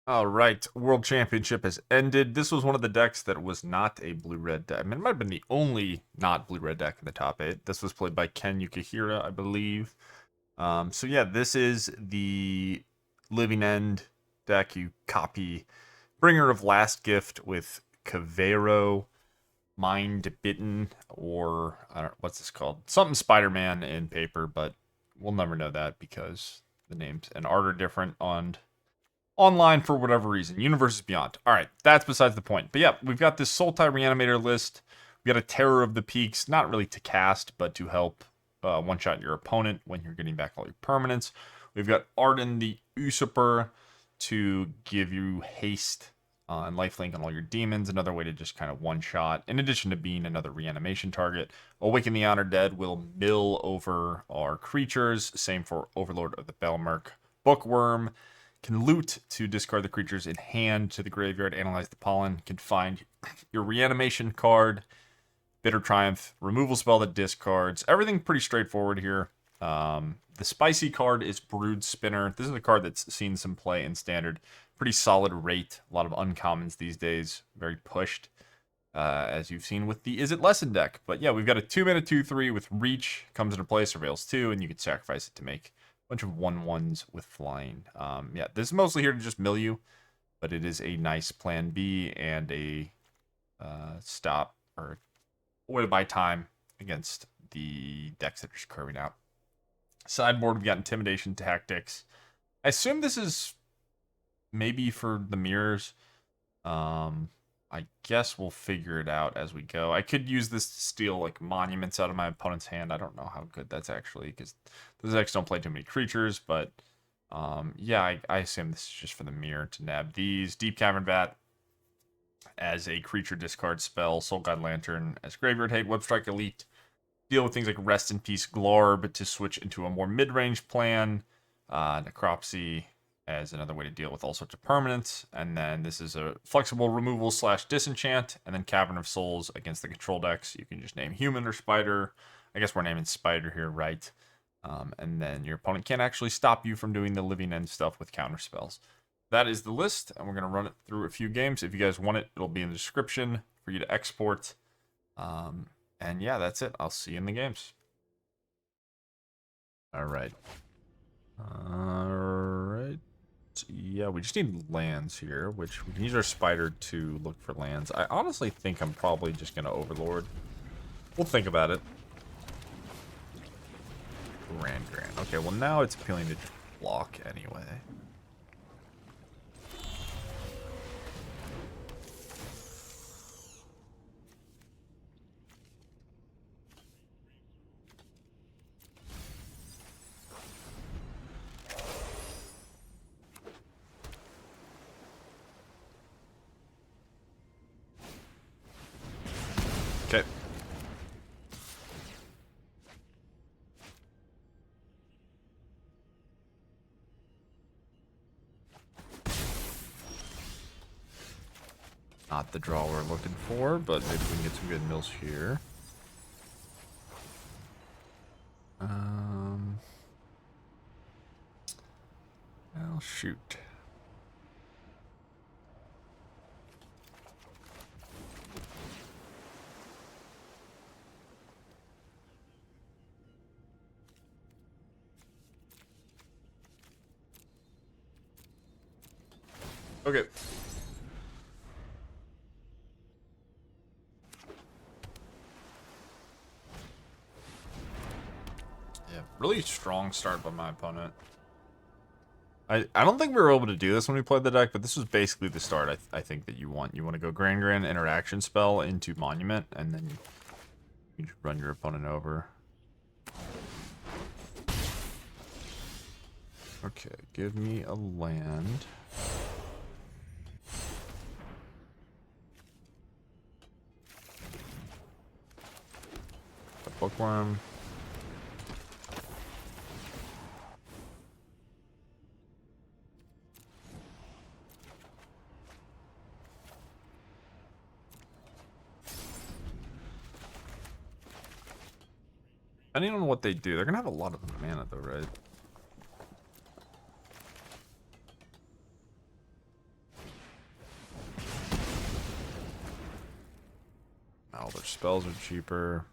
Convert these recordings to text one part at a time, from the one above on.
All right, World Championship has ended. This was one of the decks that was not a blue-red deck. I mean, it might have been the only not blue-red deck in the top 8. This was played by Ken Yukihira, I believe. So yeah, this is the Living End deck. You copy Bringer of Last Gift with Kavaero, Mind-Bitten, or I don't, what's this called? Something Spider-Man in paper, but we'll never know that because the names and art are different on online for whatever reason. Universes Beyond. All right, that's besides the point. But yeah, we've got this Sultai Reanimator list. We got a Terror of the Peaks, not really to cast, but to help one-shot your opponent when you're getting back all your permanents. We've got Ardyn the Usurper to give you haste and lifelink on all your demons. Another way to just kind of one-shot, in addition to being another reanimation target. Awaken the Honored Dead will mill over our creatures. Same for Overlord of the Balemurk. Bookworm can loot to discard the creatures in hand to the graveyard. Analyze the Pollen. Can find your reanimation card. Bitter Triumph. Removal spell that discards. Everything pretty straightforward here. The spicy card is Broodspinner. This is a card that's seen some play in Standard. Pretty solid rate. A lot of uncommons these days. Very pushed. As you've seen with the Is It Lesson deck. But yeah, we've got a 2-mana 2/3 with Reach. Comes into play, Surveils 2, and you can sacrifice it to make bunch of 1/1s with flying. Yeah, this is mostly here to just mill you, but it is a nice plan B and a stop or way to buy time against the decks that are just curving out. Sideboard, we got Intimidation Tactics. I assume this is maybe for the mirrors. I guess we'll figure it out as we go. I could use this to steal like monuments out of my opponent's hand. I don't know how good that's actually, because those decks don't play too many creatures, but yeah, I assume this is just for the mirror to nab these. Deep-Cavern Bat as a creature discard spell. Soul God Lantern as graveyard hate. Webstrike Elite. Deal with things like Rest in Peace Glarb to switch into a more mid-range plan. Necropsy as another way to deal with all sorts of permanents. And then this is a flexible removal / disenchant. And then Cavern of Souls against the control decks. You can just name human or spider. I guess we're naming spider here, right? And then your opponent can't actually stop you from doing the living end stuff with counter spells. That is the list, and we're going to run it through a few games. If you guys want it, it'll be in the description for you to export. And yeah, that's it. I'll see you in the games. All right. Yeah, we just need lands here, which we can use our spider to look for lands. I honestly think I'm probably just going to Overlord. We'll think about it. Grand. Okay, well now it's appealing to block anyway. Okay. Not the draw we're looking for, but maybe we can get some good mills here. Well, shoot. Okay. Yeah, really strong start by my opponent. I don't think we were able to do this when we played the deck, but this was basically the start I think that you want. You want to go Grand interaction spell into Monument, and then you just run your opponent over. Okay, give me a land. A Bookworm. Depending on what they do, they're gonna have a lot of mana though, right? All their spells are cheaper.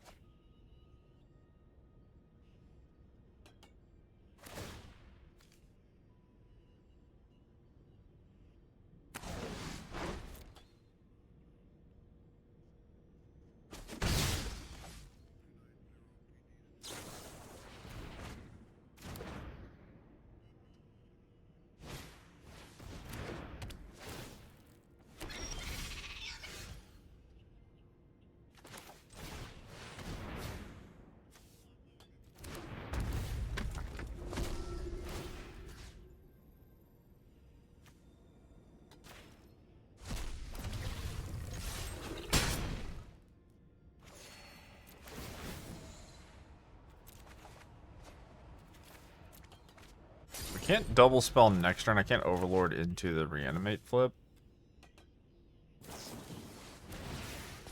Can't double spell next turn. I can't Overlord into the Reanimate flip.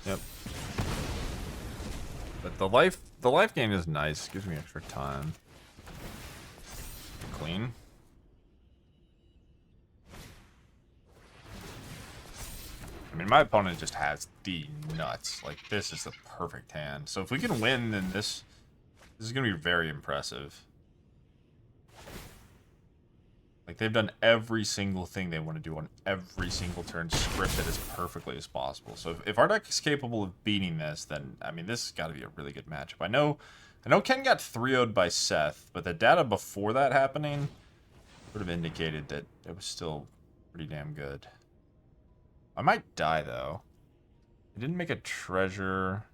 Yep. But the life gain is nice. Gives me extra time. Clean. I mean, my opponent just has the nuts. Like, this is the perfect hand. So if we can win, then this is going to be very impressive. Like, they've done every single thing they want to do on every single turn, scripted as perfectly as possible. So if our deck is capable of beating this, then, I mean, this has got to be a really good matchup. I know Ken got 3-0'd by Seth, but the data before that happening would have indicated that it was still pretty damn good. I might die, though. I didn't make a treasure.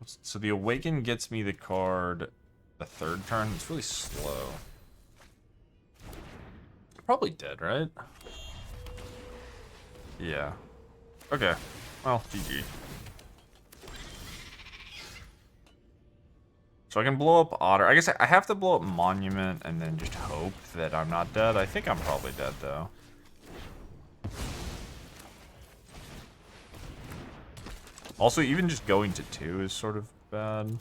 So the Awaken gets me the card the third turn. It's really slow. Probably dead, right? Yeah. Okay. Well, GG. So I can blow up Otter. I guess I have to blow up Monument and then just hope that I'm not dead. I think I'm probably dead, though. Also, even just going to 2 is sort of bad.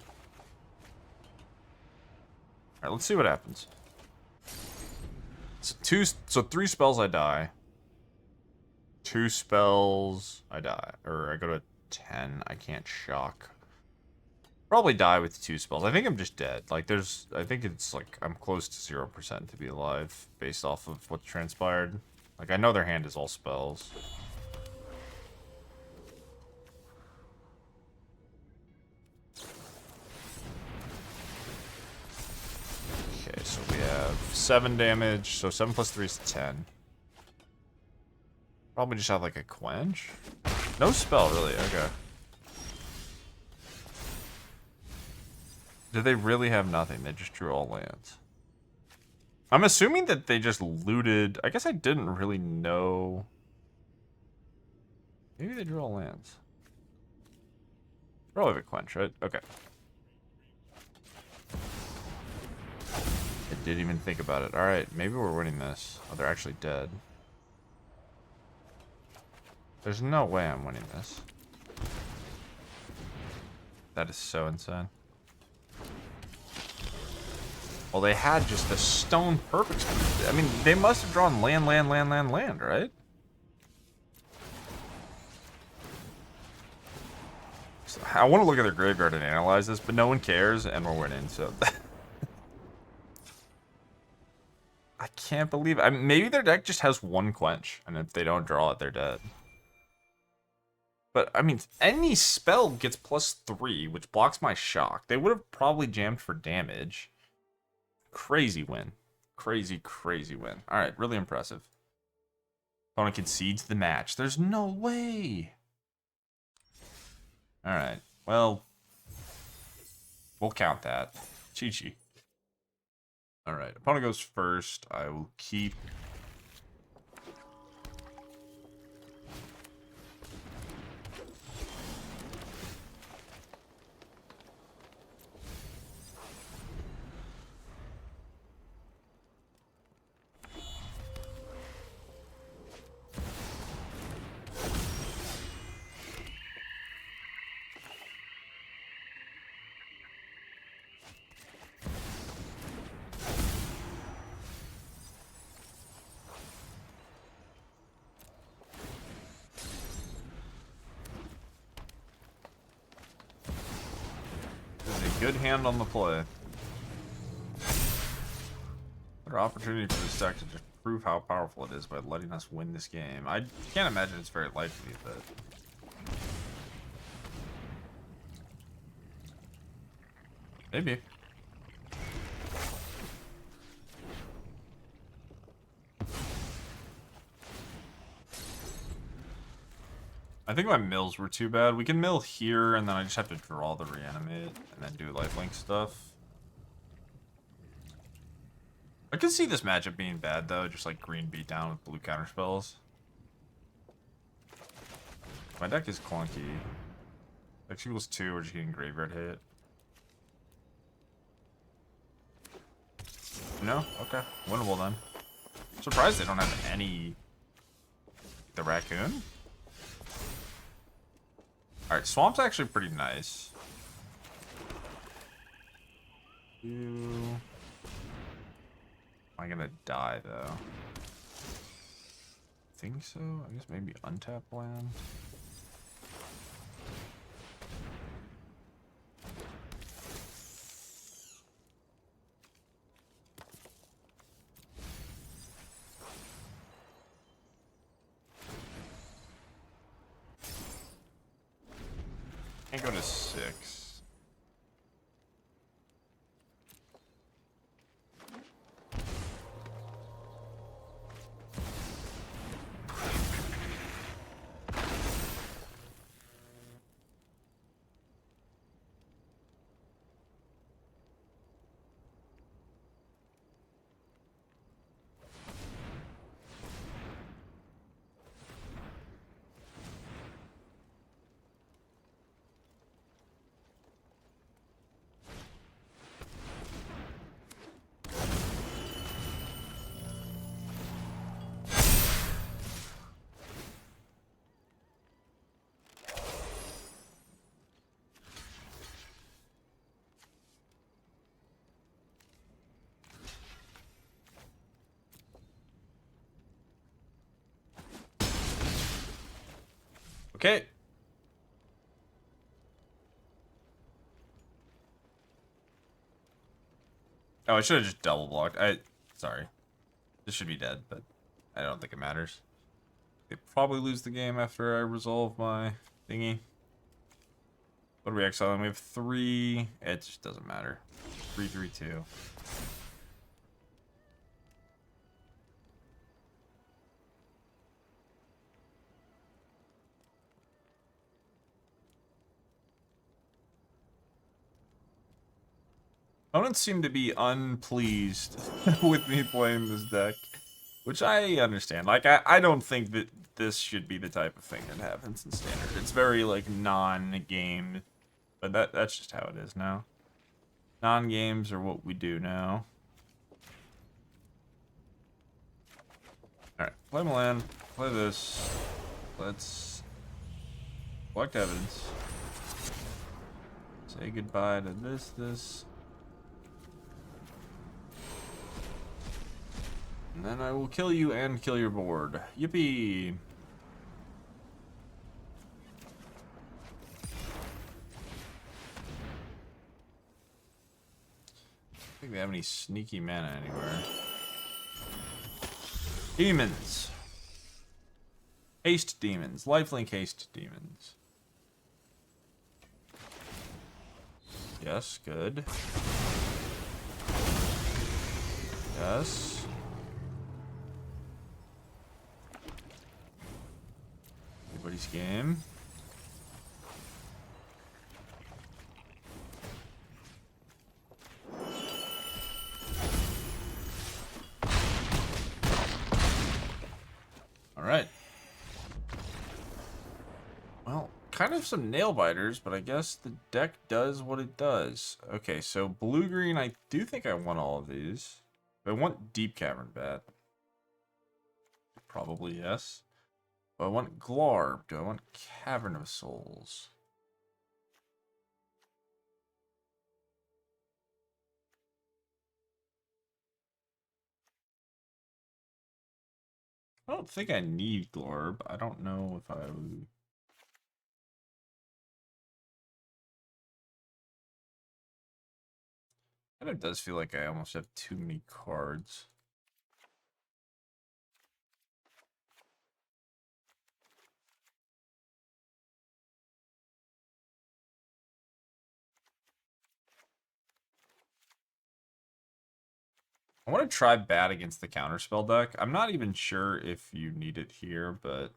Alright, let's see what happens. So 3 spells I die. 2 spells I die. Or I go to 10. I can't shock. Probably die with 2 spells. I think I'm just dead. Like, I think it's like I'm close to 0% to be alive based off of what transpired. Like, I know their hand is all spells. Okay, so we have 7 damage, so 7 plus 3 is 10. Probably just have like a quench. No spell, really, okay. Do they really have nothing? They just drew all lands. I'm assuming that they just looted. I guess I didn't really know. Maybe they drew all lands. Probably have a quench, right? Okay. I didn't even think about it. Alright, maybe we're winning this. Oh, they're actually dead. There's no way I'm winning this. That is so insane. Well, they had just the stone perfect. I mean, they must have drawn land, right? So I want to look at their graveyard and analyze this, but no one cares, and we're winning, so... I can't believe it. I mean, maybe their deck just has 1 quench, and if they don't draw it, they're dead. But, I mean, any spell gets +3, which blocks my shock. They would have probably jammed for damage. Crazy win. Crazy, crazy win. Alright, really impressive. Opponent concedes the match. There's no way. Alright, well, we'll count that. Chi-chi. Alright, opponent goes first. I will keep... Good hand on the play. Another opportunity for this deck to just prove how powerful it is by letting us win this game. I can't imagine it's very likely, but... maybe. I think my mills were too bad. We can mill here, and then I just have to draw the reanimate, and then do lifelink stuff. I could see this matchup being bad, though. Just like green beat down with blue counterspells. My deck is clunky. X equals 2, we're just getting graveyard hit. No? Okay. Winnable then. I'm surprised they don't have any... the raccoon? Alright, Swamp's actually pretty nice. Am I gonna die, though? Think so? I guess maybe untap land. Can't go to 6. Okay. Oh, I should have just double blocked. Sorry. This should be dead, but I don't think it matters. They probably lose the game after I resolve my thingy. What are we exiling? We have 3. It just doesn't matter. 3/3/2. Opponents seem to be unpleased with me playing this deck, which I understand. Like, I don't think that this should be the type of thing that happens in Standard. It's very, like, non-game, but that's just how it is now. Non-games are what we do now. Alright, play Milan, play this. Let's collect evidence. Say goodbye to this. And then I will kill you and kill your board. Yippee! I don't think they have any sneaky mana anywhere. Demons! Haste demons. Lifelink haste demons. Yes, good. Yes. Everybody's game. All right. Well, kind of some nail biters, but I guess the deck does what it does. Okay, so blue-green, I do think I want all of these. I want Deep-Cavern Bat. Probably yes. Do I want Glarb? Do I want Cavern of Souls? I don't think I need Glarb. I don't know if I would... Kind of does feel like I almost have too many cards. I want to try Bat against the counterspell deck. I'm not even sure if you need it here, but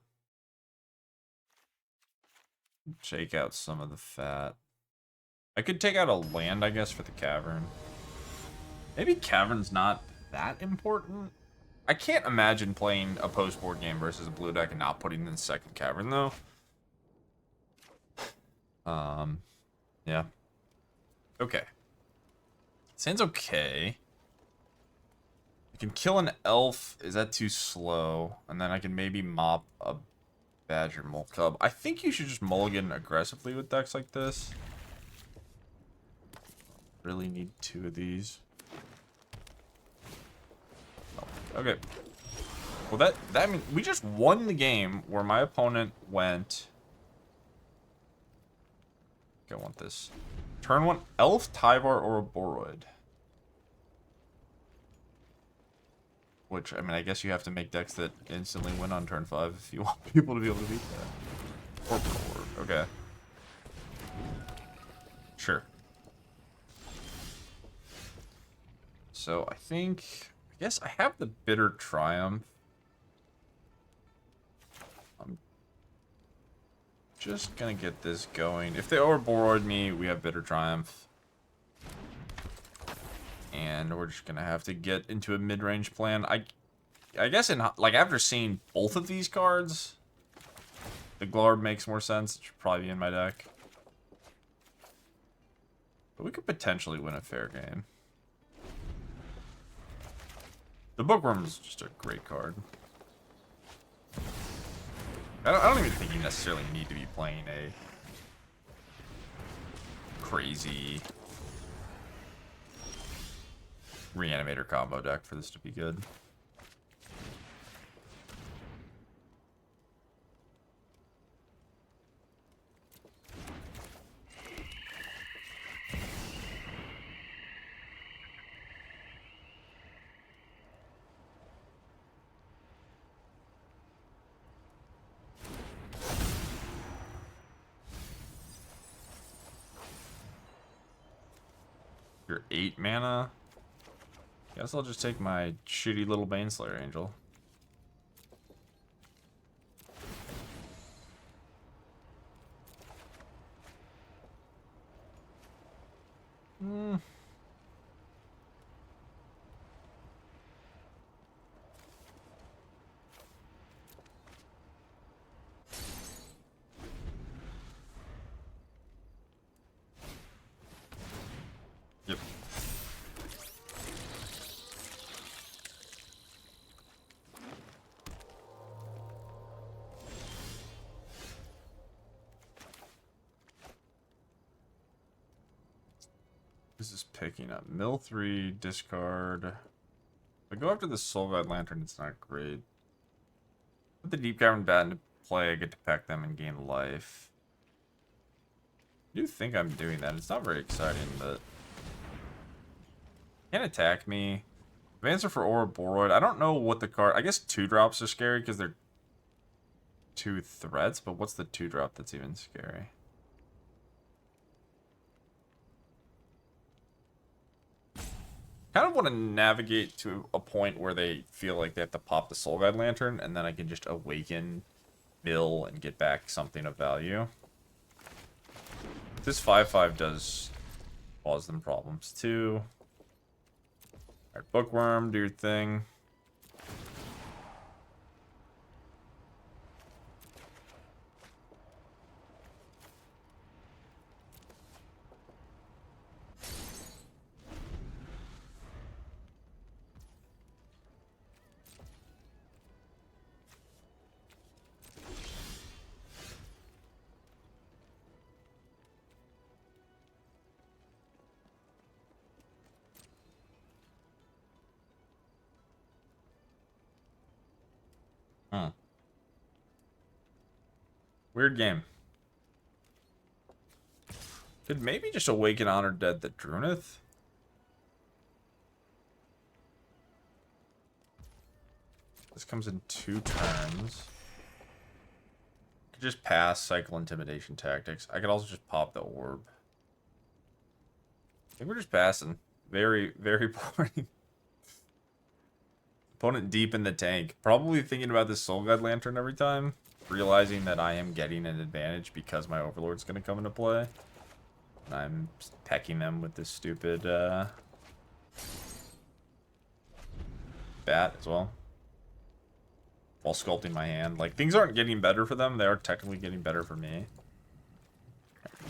shake out some of the fat. I could take out a land, I guess, for the Cavern. Maybe Cavern's not that important. I can't imagine playing a post-board game versus a blue deck and not putting in the second Cavern, though. Yeah. Okay. Sounds okay. I can kill an elf. Is that too slow? And then I can maybe mop a Badger Mole Cub. I think you should just mulligan aggressively with decks like this. Really need 2 of these. Oh, okay. Well, that means we just won the game where my opponent went. Okay, I want this. Turn 1, Elf, Tyvar, or a Boroid. Which, I mean, I guess you have to make decks that instantly win on turn 5 if you want people to be able to beat that. Or Overlord. Okay. Sure. So, I guess I have the Bitter Triumph. I'm just gonna get this going. If they overboard me, we have Bitter Triumph. And we're just gonna have to get into a mid-range plan. I guess after seeing both of these cards, the Glarb makes more sense. It should probably be in my deck. But we could potentially win a fair game. The Bookworm is just a great card. I don't even think you necessarily need to be playing a crazy Reanimator combo deck for this to be good. You're 8 mana. Guess I'll just take my shitty little Baneslayer Angel. Yep. This is picking up. Mill 3, discard. If I go after the Soul Guide Lantern, it's not great. Put the Deep-Cavern Bat into play, I get to peck them and gain life. I do think I'm doing that. It's not very exciting, but... Can't attack me. Answer for Ouroboros. I don't know what the card... I guess 2-drops are scary because they're 2 threats, but what's the 2-drop that's even scary? Kind of want to navigate to a point where they feel like they have to pop the Soul Guide Lantern, and then I can just awaken, mill, and get back something of value. This 5/5 does cause them problems too. Alright, Bookworm, do your thing. Weird game. Could maybe just Awaken Honor Dead the Drunith? This comes in 2 turns. Could just pass, cycle Intimidation Tactics. I could also just pop the orb. I think we're just passing. Very, very boring. Opponent deep in the tank. Probably thinking about this Soul Guide Lantern every time. Realizing that I am getting an advantage because my Overlord's going to come into play. And I'm pecking them with this stupid bat as well. While sculpting my hand. Like, things aren't getting better for them. They are technically getting better for me.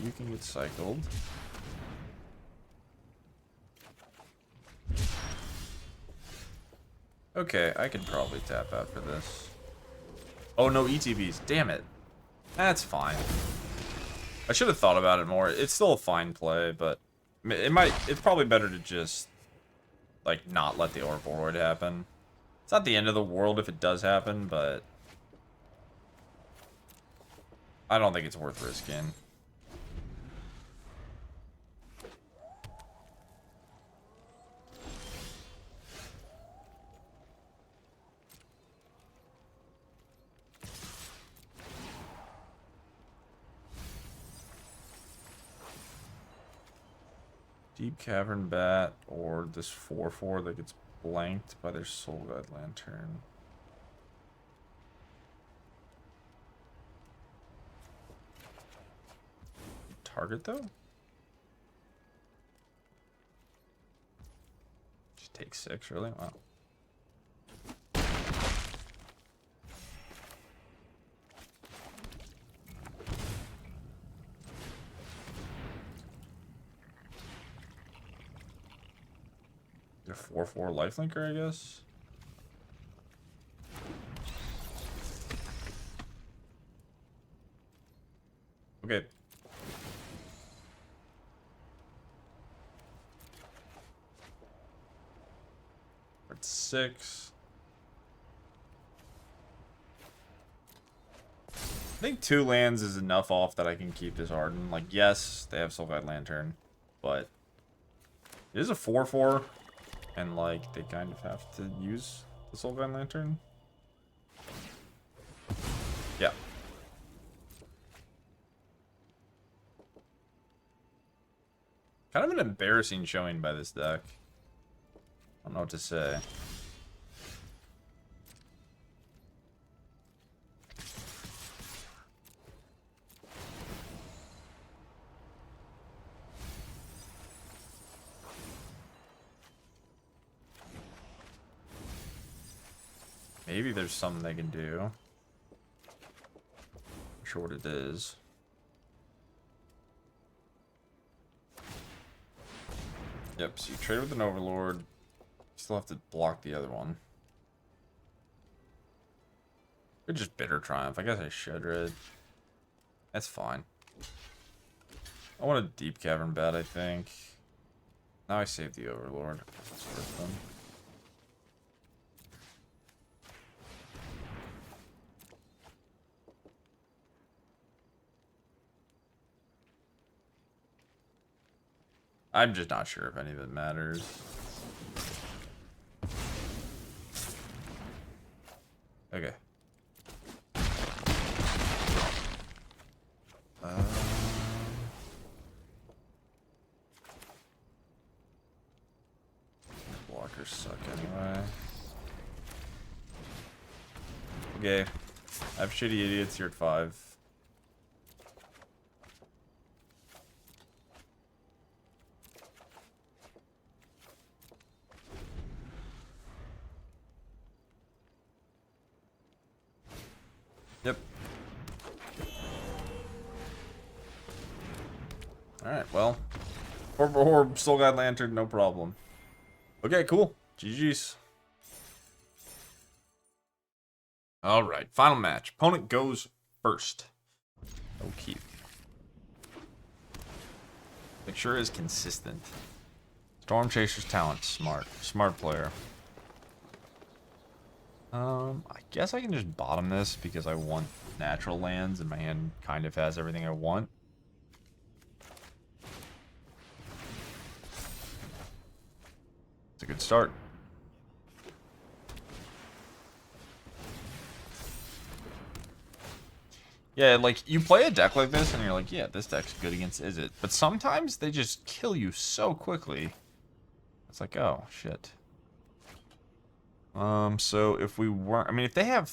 You can get cycled. Okay, I could probably tap out for this. Oh, no ETBs. Damn it. That's fine. I should have thought about it more. It's still a fine play, but it's probably better to just, like, not let the Overlord happen. It's not the end of the world if it does happen, but I don't think it's worth risking. Deep-Cavern Bat or this 4/4 that gets blanked by their Soul Guide Lantern. Target though? Just take 6, really? Wow. A 4/4 lifelinker, I guess. Okay. At 6. I think 2 lands is enough off that I can keep this Ardyn. Like, yes, they have Soul Guide Lantern, but it is a 4/4. And, like, they kind of have to use the Soul Guide Lantern. Yeah. Kind of an embarrassing showing by this deck. I don't know what to say. Maybe there's something they can do. Not sure what it is. Yep, so you trade with an Overlord. You still have to block the other one. Or just Bitter Triumph. I guess I should read. That's fine. I want a Deep-Cavern Bat, I think. Now I save the Overlord. That's worth them. I'm just not sure if any of it matters. Okay. Blockers suck anyway. Okay. I have Shitty Idiots here at 5. Yep. Alright, well. Orb, Soul Guide Lantern, no problem. Okay, cool. GG's. Alright, final match. Opponent goes first. Okay. Make sure is consistent. Storm Chaser's talent. Smart. Smart player. I guess I can just bottom this because I want natural lands and my hand kind of has everything I want. It's a good start. Yeah, like, you play a deck like this, and you're like, yeah, this deck's good against Izzet. But sometimes they just kill you so quickly. It's like, oh, shit. So if we weren't... I mean, if they have...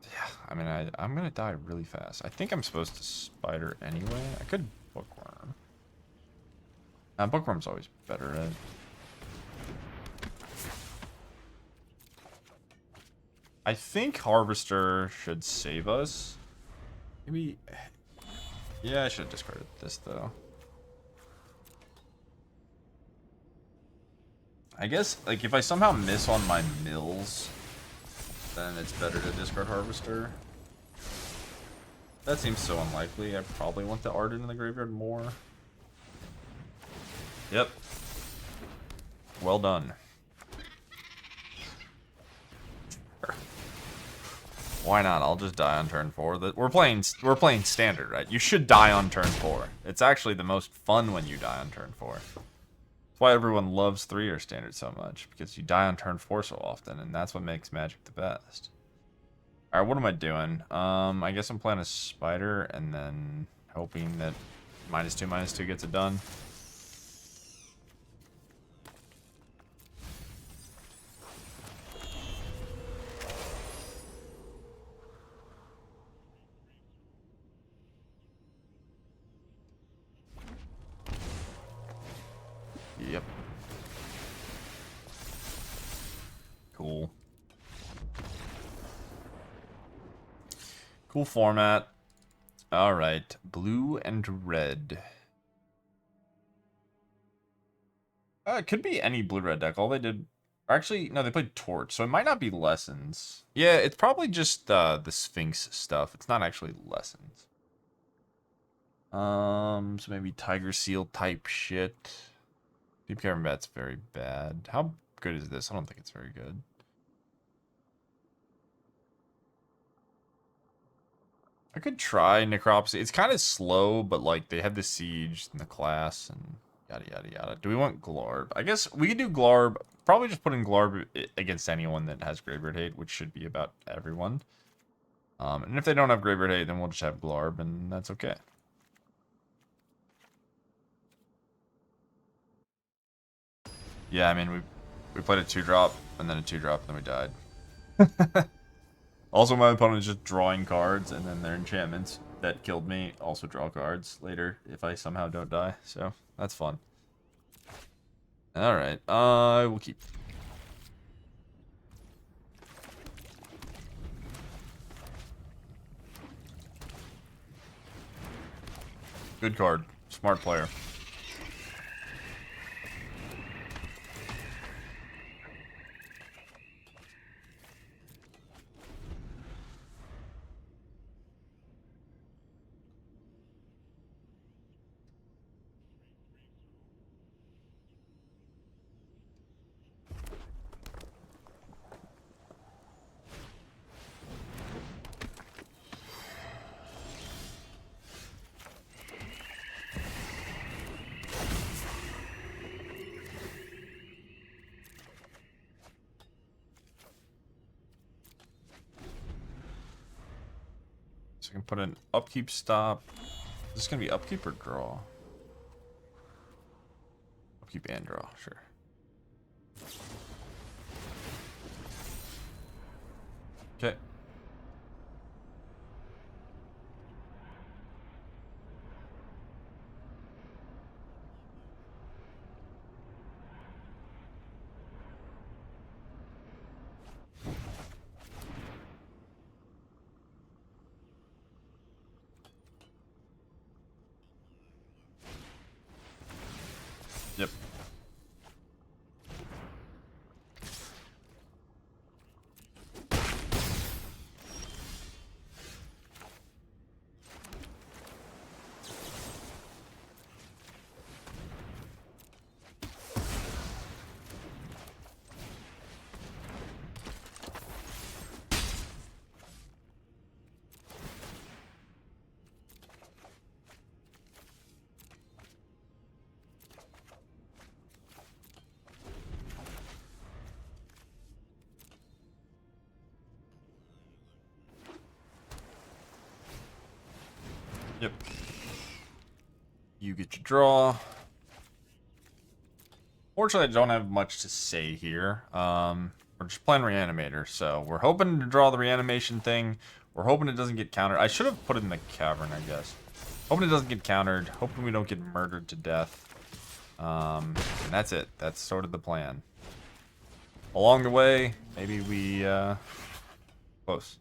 Yeah, I mean, I'm gonna die really fast. I think I'm supposed to Spider anyway. I could Bookworm. Bookworm's always better at... I think Harvester should save us. Maybe... Yeah, I should have discarded this, though. I guess, like, if I somehow miss on my mills, then it's better to discard Harvester. That seems so unlikely. I probably want the Ardyn in the graveyard more. Yep. Well done. Why not? I'll just die on turn 4. We're playing standard, right? You should die on turn 4. It's actually the most fun when you die on turn 4. That's why everyone loves 3-year standard so much, because you die on turn 4 so often, and that's what makes Magic the best. Alright, what am I doing? I guess I'm playing a Spider, and then hoping that -2/-2 gets it done. Yep. Cool. Cool format. Alright. Blue and red. It could be any blue-red deck. All they did... Actually, no, they played Torch, so it might not be Lessons. Yeah, it's probably just the Sphinx stuff. It's not actually Lessons. So maybe Tiger Seal type shit. Deep-Cavern Bat's very bad. How good is this? I don't think it's very good. I could try Necropsy. It's kind of slow, but like they have the Siege and the class and yada yada yada. Do we want Glarb? I guess we could do Glarb. Probably just put in Glarb against anyone that has Graveyard Hate, which should be about everyone. And if they don't have Graveyard Hate, then we'll just have Glarb, and that's okay. Yeah, I mean, we played a 2-drop, and then a 2-drop, and then we died. Also, my opponent is just drawing cards, and then their enchantments that killed me also draw cards later if I somehow don't die. So, that's fun. Alright, we'll keep. Good card. Smart player. So I can put an upkeep stop. Is this going to be upkeep or draw? Upkeep and draw, sure. Okay. Yep. Yep. You get your draw. Fortunately, I don't have much to say here. We're just playing Reanimator, so we're hoping to draw the reanimation thing. We're hoping it doesn't get countered. I should have put it in the cavern, I guess. Hoping it doesn't get countered. Hoping we don't get murdered to death. And that's it. That's sort of the plan. Along the way, maybe we, close.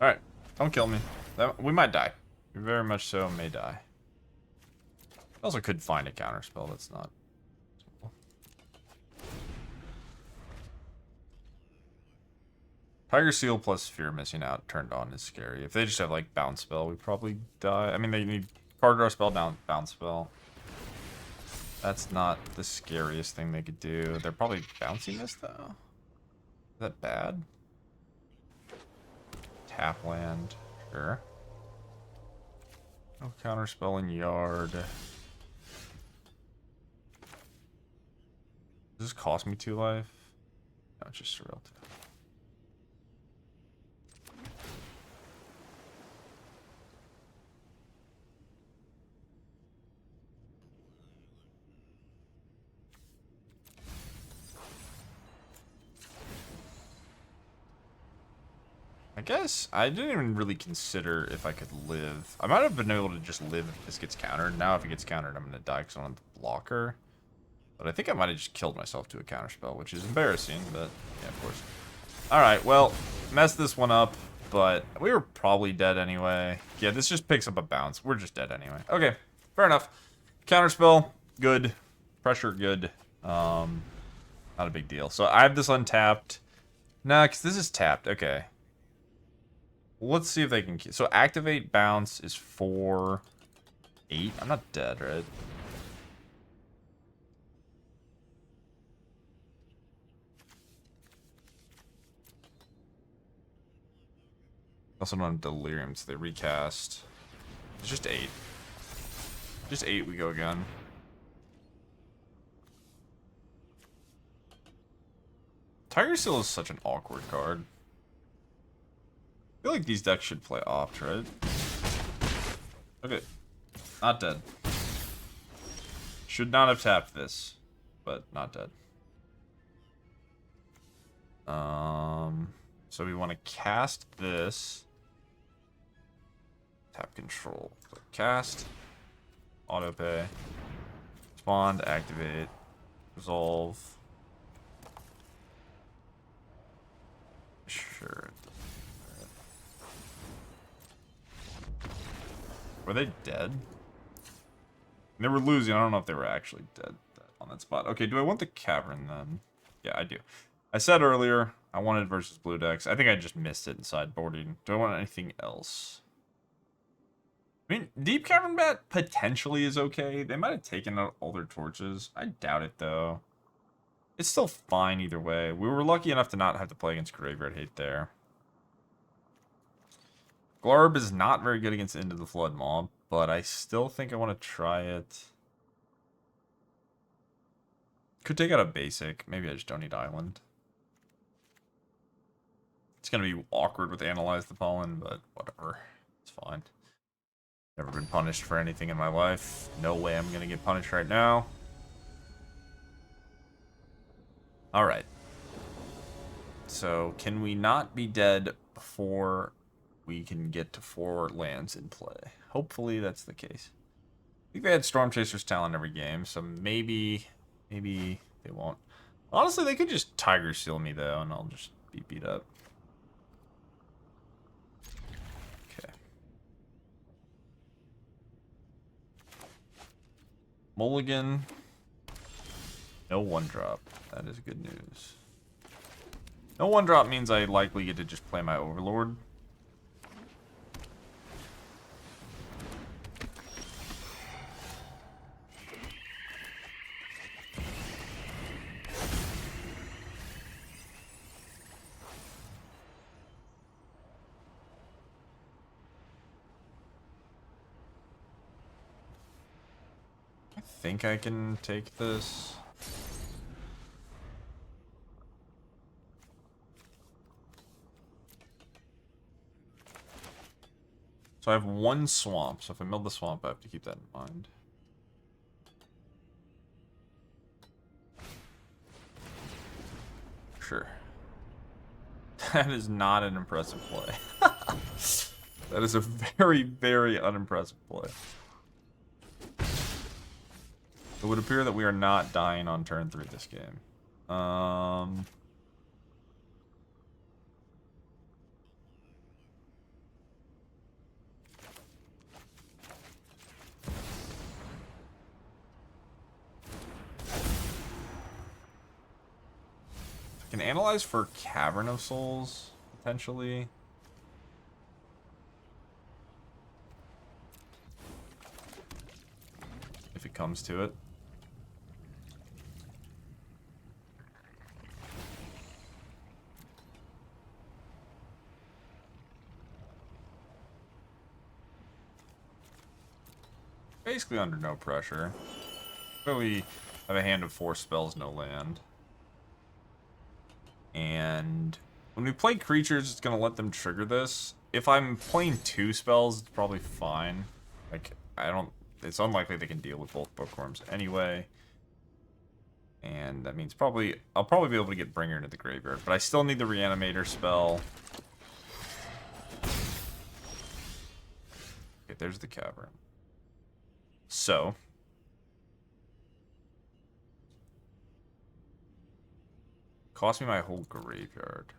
Alright, don't kill me. We might die. We very much so may die. Also could find a counterspell that's not simple. Tiger Seal plus Fear Missing Out turned on is scary. If they just have like Bounce Spell, we probably die. I mean, they need card draw spell, down Bounce Spell. That's not the scariest thing they could do. They're probably bouncing this though. Is that bad? Tap land, sure. No counterspell in yard. Does this cost me 2 life? No, it's just Surreal 2. I guess I didn't even really consider if I could live. I might have been able to just live if this gets countered. Now if it gets countered, I'm going to die because I don't have the blocker. But I think I might have just killed myself to a counterspell, which is embarrassing, but yeah, of course. Alright, well, messed this one up, but we were probably dead anyway. Yeah, this just picks up a bounce. We're just dead anyway. Okay, fair enough. Counterspell, good. Pressure, good. Not a big deal. So I have this untapped. Nah, because this is tapped. Okay. Let's see if they can... So activate bounce is 4, 8. I'm not dead, right? Also don't have delirium, so they recast. It's just 8. Just 8, we go again. Tiger Seal is such an awkward card. I feel like these decks should play opt, right? Okay. Not dead. Should not have tapped this, but not dead. So we want to cast this. Tap control. So cast. Autopay. Respond, activate. Resolve. Sure. Were they dead? They were losing. I don't know if they were actually dead on that spot. Okay, do I want the cavern then? Yeah, I do. I said earlier I wanted versus blue decks. I think I just missed it in sideboarding. Do I want anything else? I mean, Deep-Cavern Bat potentially is okay. They might have taken out all their torches. I doubt it, though. It's still fine either way. We were lucky enough to not have to play against Graveyard Hate there. Glarb is not very good against Into the Flood mob, but I still think I want to try it. Could take out a basic. Maybe I just don't need Island. It's going to be awkward with Analyze the Pollen, but whatever. It's fine. Never been punished for anything in my life. No way I'm going to get punished right now. Alright. So, can we not be dead before we can get to 4 lands in play? Hopefully that's the case. I think they had Storm Chaser's talent every game, so maybe they won't. Honestly, they could just Tiger Seal me, though, and I'll just be beat up. Okay. Mulligan. No 1-drop. That is good news. No 1-drop means I likely get to just play my Overlord. I think I can take this. So I have one swamp, so if I mill the swamp, I have to keep that in mind. Sure. That is not an impressive play. That is a very, very unimpressive play. It would appear that we are not dying on turn 3 this game. I can analyze for Cavern of Souls, potentially. If it comes to it. Basically under no pressure. Really have a hand of 4 spells, no land. And when we play creatures, it's going to let them trigger this. If I'm playing 2 spells, it's probably fine. Like, it's unlikely they can deal with both bookworms anyway. And that means I'll probably be able to get Bringer into the graveyard. But I still need the Reanimator spell. Okay, there's the Cavern. So cost me my whole graveyard.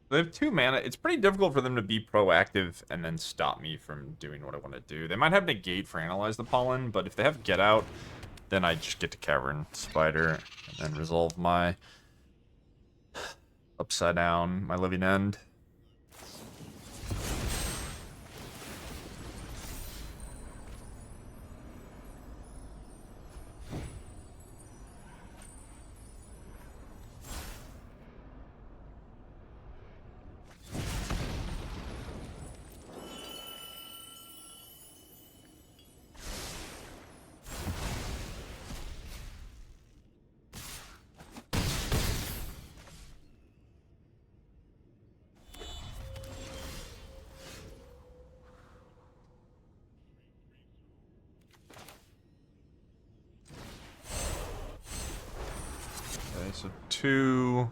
They have 2 mana. It's pretty difficult for them to be proactive and then stop me from doing what I want to do. They might have Negate for Analyze the Pollen, but if they have Get Out, then I just get to Cavern Spider and then resolve my Upside Down, my Living End. So 2.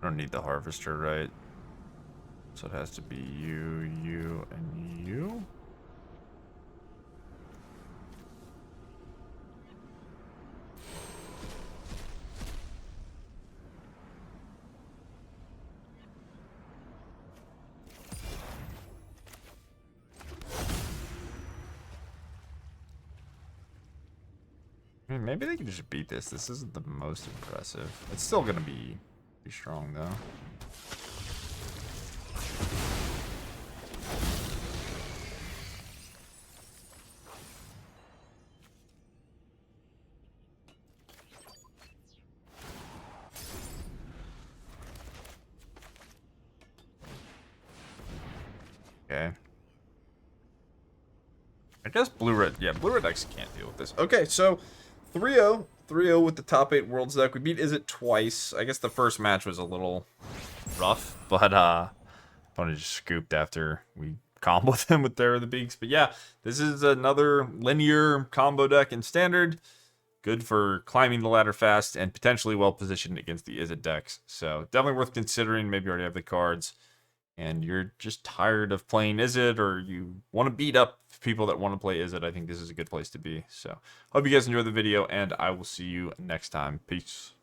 I don't need the Harvester, right? So it has to be you, you, and you. I mean, maybe they can just beat this. This isn't the most impressive. It's still gonna be strong though. Okay. I guess blue-red, yeah, blue-red decks can't deal with this. Okay, so 3-0. 3-0 with the top 8 Worlds deck. We beat Izzet twice. I guess the first match was a little rough, but opponent just scooped after we comboed them with Terror of the Beaks. But yeah, this is another linear combo deck in Standard. Good for climbing the ladder fast and potentially well positioned against the Izzet decks. So definitely worth considering. Maybe you already have the cards and you're just tired of playing Izzet, or you want to beat up people that want to play Izzet. I think this is a good place to be. So hope you guys enjoyed the video, and I will see you next time. Peace.